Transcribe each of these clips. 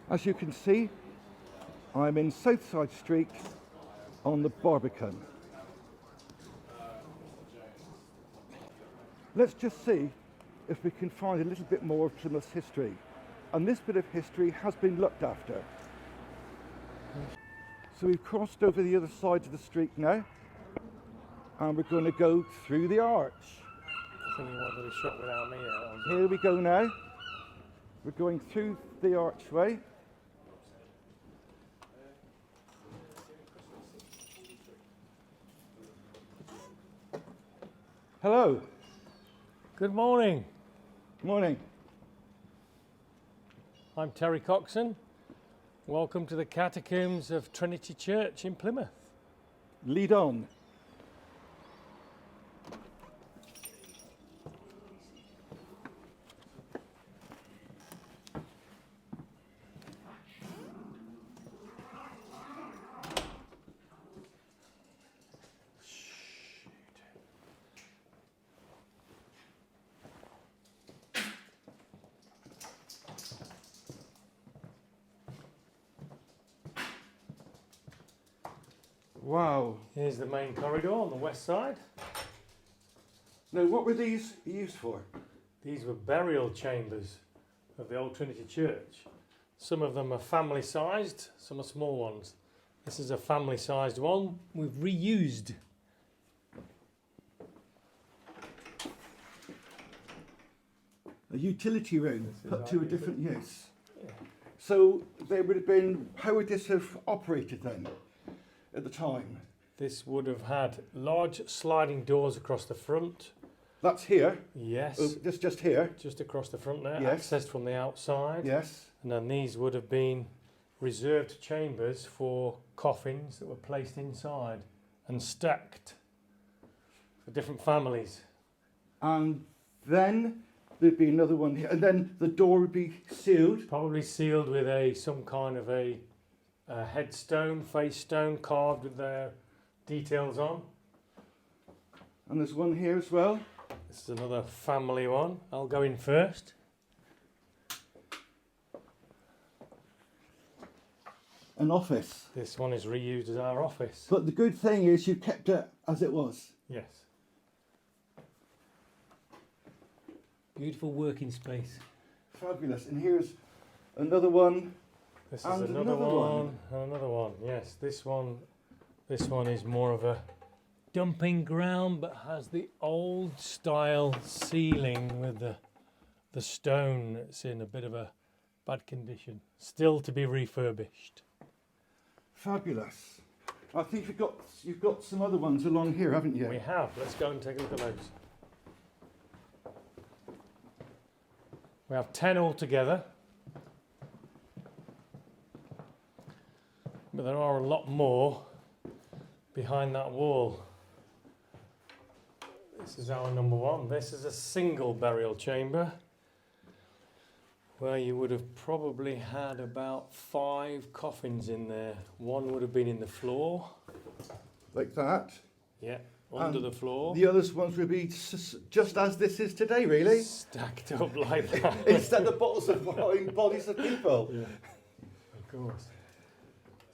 As you can see, I'm in Southside Street on the Barbican. Let's just see if we can find a little bit more of Plymouth's history. And this bit of history has been looked after. So we've crossed over the other side of the street now, and we're going to go through the arch. I think you wanted a shot without me. Here we go now. We're going through the archway. Hello. Good morning. Morning. I'm Terry Coxon. Welcome to the Catacombs of Trinity Church in Plymouth. Lead on. Wow. Here's the main corridor on the west side. Now, what were these used for? These were burial chambers of the old Trinity Church. Some of them are family sized, some are small ones. This is a family sized one we've reused. A utility room put to a different use. Yeah. So they would have been, how would this have operated then at the time? This would have had large sliding doors across the front. That's here. Yes. Oh, this just here. Just across the front there, Yes. accessed from the outside. Yes. And then these would have been reserved chambers for coffins that were placed inside and stacked for different families. And then there'd be another one here. And then the door would be sealed. Probably sealed with some kind of a headstone, face stone carved with their details on. And there's one here as well. This is another family one. I'll go in first. An office. This one is reused as our office. But the good thing is you kept it as it was. Yes. Beautiful working space. Fabulous. And here's another one. This is And another another one. And another one. Yes, this one is more of a dumping ground, but has the old style ceiling with the stone that's in a bit of a bad condition, still to be refurbished. Fabulous. I think you've got some other ones along here, haven't you? We have. Let's go and take a look at those. We have 10 altogether, but there are a lot more behind that wall. This is our number one. This is a single burial chamber where you would have probably had about 5 coffins in there. One would have been in the floor. Like that. Yeah, under the floor. The others ones would be just as this is today, really. Stacked up like that. Instead of bottles of wine, bodies of people. Yeah, of course.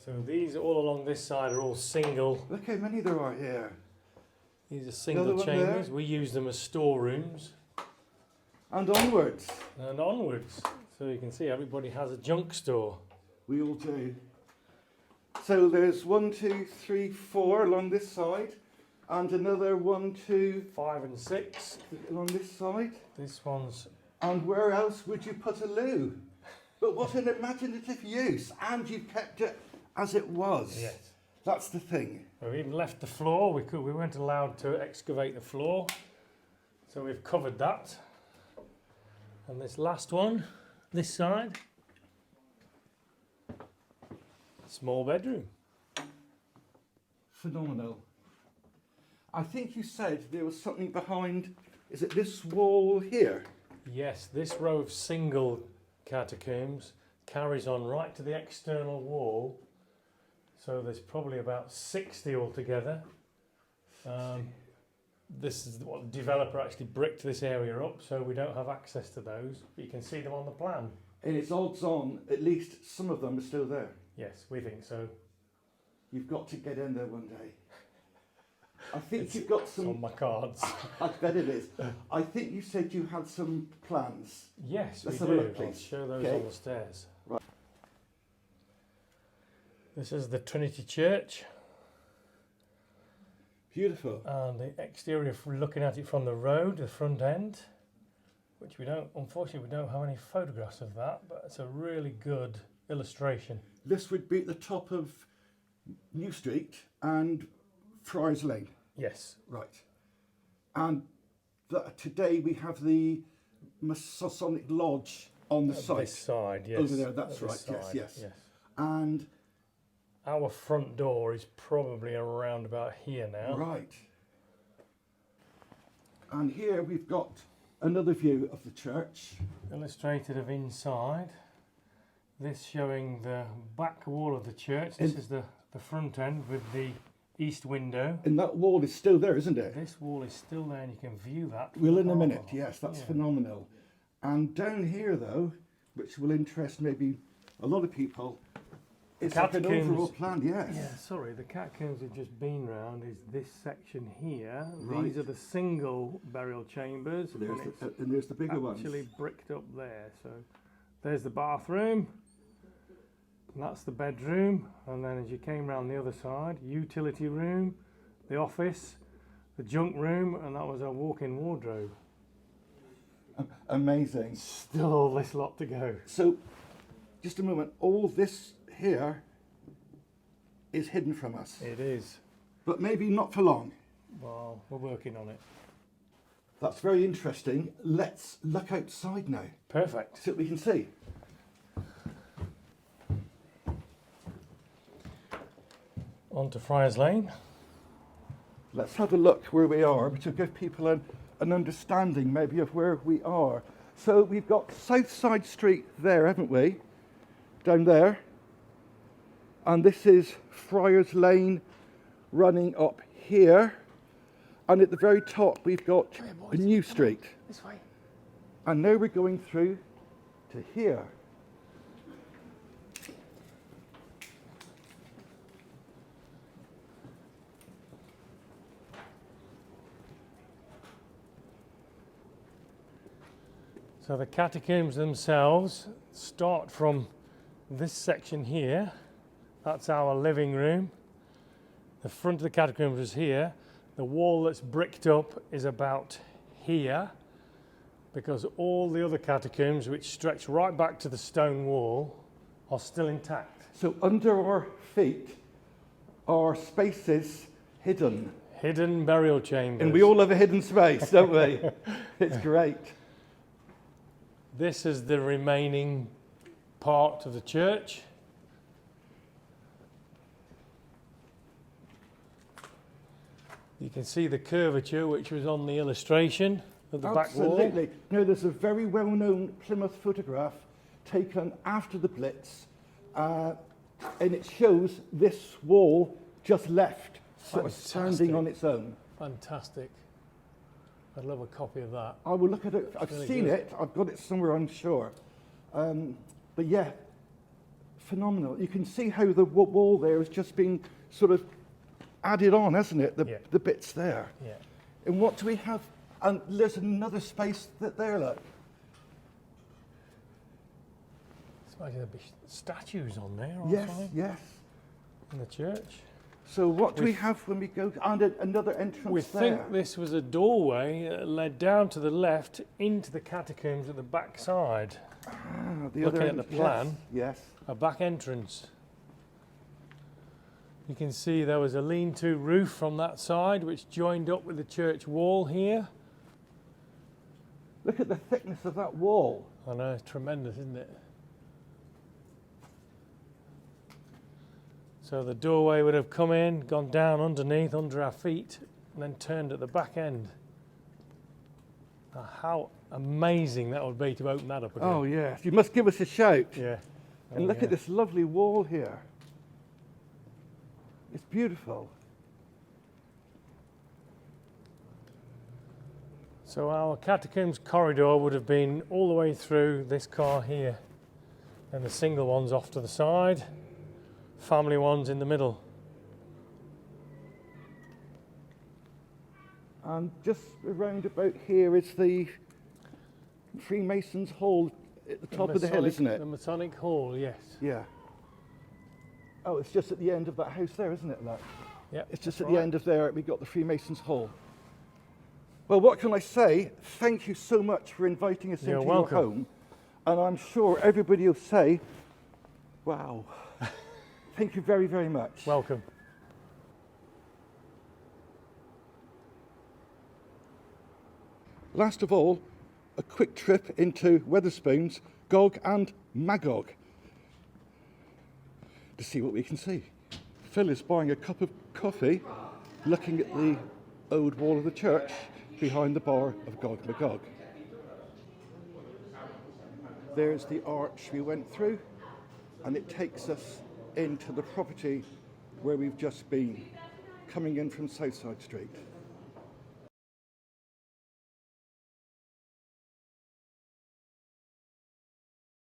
So these all along this side are all single. Look how many there are here. These are single chambers. We use them as storerooms. And onwards. And onwards. So you can see everybody has a junk store. We all do. So there's 1, 2, 3, 4 along this side. And another 1, 2, 5 and 6. along this side. This one's... And where else would you put a loo? But what an imaginative use. And you kept it as it was. Yes. That's the thing. We even left the floor. We weren't allowed to excavate the floor. So we've covered that. And this last one, this side, small bedroom. Phenomenal. I think you said there was something behind, is it this wall here? Yes, this row of single catacombs carries on right to the external wall. So there's probably about 60 altogether. this is what the developer actually bricked this area up, so we don't have access to those. But you can see them on the plan. And it's odds on, at least some of them are still there. Yes, we think so. You've got to get in there one day. I think you've got It's on some. my cards. I bet it is. I think you said you had some plans. Yes, Let's we have a do. look, I'll please. show those Okay. on the stairs. Right. This is the Trinity Church, Beautiful. and the exterior, looking at it from the road, the front end, which unfortunately, we don't have any photographs of that, but it's a really good illustration. This would be at the top of New Street and Friars Lane. Yes. Right. And today we have the Masonic Lodge on the site. This side, yes. Over there, that's At this right, side, yes. And Our front door is probably around about here now. right. And here we've got another view of the church. Illustrated of inside. This showing the back wall of the church. This is the front end with the east window. And that wall is still there, isn't it? This wall is still there and you can view that. Well, in a Oh, minute, yes, that's yeah. phenomenal. And down here, though, which will interest maybe a lot of people, it's like an Catacombs. overall plan, yes. Yeah, sorry, the catacombs have just been round. Is this section here? Right. These are the single burial chambers. And there's the bigger ones. Actually bricked up there. So there's the bathroom, and that's the bedroom. And then as you came round the other side, utility room, the office, the junk room, and that was our walk-in wardrobe. Amazing. Still all this lot to go. So, just a moment, all this here is hidden from us, It is. but maybe not for long. Well, we're working on it. That's very interesting. Let's look outside now, Perfect. see what we can see. On to Friars Lane. Let's have a look where we are to give people an understanding maybe of where we are. So we've got Southside Street there, haven't we? Down there. And this is Friars Lane running up here. And at the very top we've got Come here, a boys. New Come on. Street. This way. And now we're going through to here. So the catacombs themselves start from this section here. That's our living room. The front of the catacombs is here. The wall that's bricked up is about here, because all the other catacombs, which stretch right back to the stone wall, are still intact. So under our feet are spaces hidden. Hidden burial chambers. And we all have a hidden space, don't we? It's great. This is the remaining part of the church. You can see the curvature which was on the illustration of the back wall. Absolutely. No, there's a very well-known Plymouth photograph taken after the Blitz, and it shows this wall just left, sort of standing Fantastic. on its own. Fantastic. I'd love a copy of that. I will look at it. I've really seen good. it. I've got it somewhere, I'm sure. But yeah, phenomenal. You can see how the wall there has just been sort of added on, hasn't it? Yeah. The bits there. Yeah. And what do we have? And there's another space there, look. Suppose there'd be statues on there or Yes, something yes. in the church. So what do we We- have when we go? And another entrance We there. think this was a doorway that led down to the left into the catacombs at the back side. Ah, looking other at the plan. Yes. A back entrance. You can see there was a lean-to roof from that side which joined up with the church wall here. Look at the thickness of that wall. I know, it's tremendous, isn't it? So the doorway would have come in, gone down underneath, under our feet, and then turned at the back end. Now, how amazing that would be to open that up again. Oh yes, you must give us a shout. Yeah. And look at this lovely wall here. It's beautiful. So our catacombs corridor would have been all the way through this car here, and the single ones off to the side, family ones in the middle. And just around about here is the Freemasons Hall at the top of the hill, isn't it? The Masonic Hall, yes. Yeah. Oh, it's just at the end of that house there, isn't it, that? Yeah, It's just at the end of there, we've got the Freemasons Hall. Well, what can I say? Thank you so much for inviting us You're into welcome. your home. And I'm sure everybody will say, wow. Thank you very, very much. Welcome. Last of all, a quick trip into Wetherspoons, Gog and Magog to see what we can see. Phil is buying a cup of coffee, looking at the old wall of the church behind the bar of Gog Magog. There's the arch we went through, and it takes us into the property where we've just been, coming in from Southside Street.